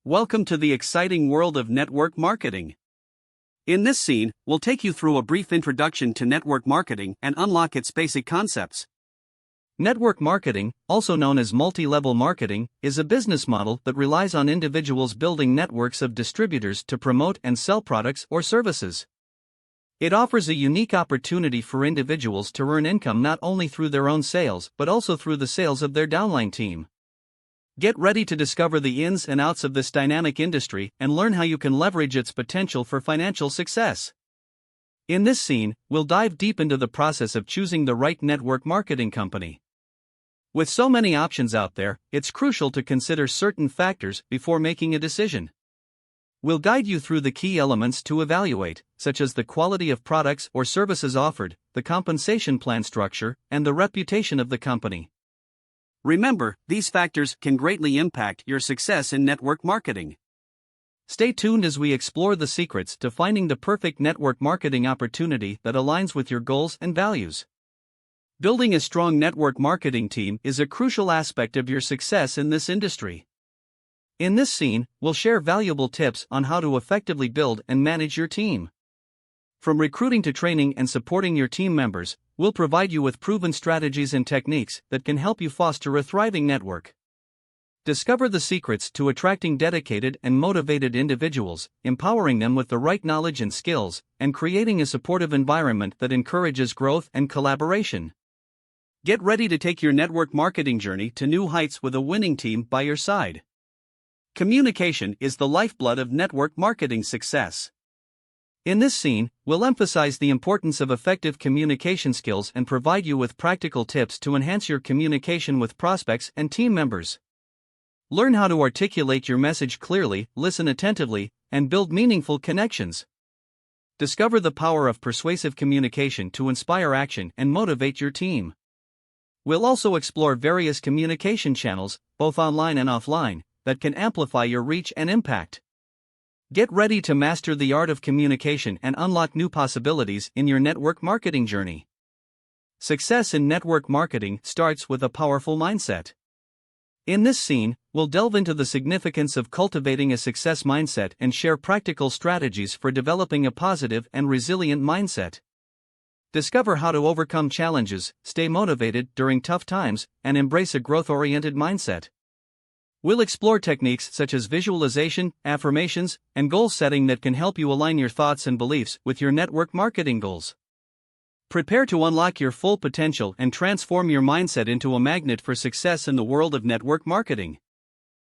Welcome to the exciting world of network marketing. In this scene, we'll take you through a brief introduction to network marketing and unlock its basic concepts. Network marketing, also known as multi-level marketing, is a business model that relies on individuals building networks of distributors to promote and sell products or services. It offers a unique opportunity for individuals to earn income not only through their own sales but also through the sales of their downline team. Get ready to discover the ins and outs of this dynamic industry and learn how you can leverage its potential for financial success. In this scene, we'll dive deep into the process of choosing the right network marketing company. With so many options out there, it's crucial to consider certain factors before making a decision. We'll guide you through the key elements to evaluate, such as the quality of products or services offered, the compensation plan structure, and the reputation of the company. Remember, these factors can greatly impact your success in network marketing. Stay tuned as we explore the secrets to finding the perfect network marketing opportunity that aligns with your goals and values. Building a strong network marketing team is a crucial aspect of your success in this industry. In this scene, we'll share valuable tips on how to effectively build and manage your team. From recruiting to training and supporting your team members, we'll provide you with proven strategies and techniques that can help you foster a thriving network. Discover the secrets to attracting dedicated and motivated individuals, empowering them with the right knowledge and skills, and creating a supportive environment that encourages growth and collaboration. Get ready to take your network marketing journey to new heights with a winning team by your side. Communication is the lifeblood of network marketing success. In this scene, we'll emphasize the importance of effective communication skills and provide you with practical tips to enhance your communication with prospects and team members. Learn how to articulate your message clearly, listen attentively, and build meaningful connections. Discover the power of persuasive communication to inspire action and motivate your team. We'll also explore various communication channels, both online and offline, that can amplify your reach and impact. Get ready to master the art of communication and unlock new possibilities in your network marketing journey. Success in network marketing starts with a powerful mindset. In this scene, we'll delve into the significance of cultivating a success mindset and share practical strategies for developing a positive and resilient mindset. Discover how to overcome challenges, stay motivated during tough times, and embrace a growth-oriented mindset. We'll explore techniques such as visualization, affirmations, and goal setting that can help you align your thoughts and beliefs with your network marketing goals. Prepare to unlock your full potential and transform your mindset into a magnet for success in the world of network marketing.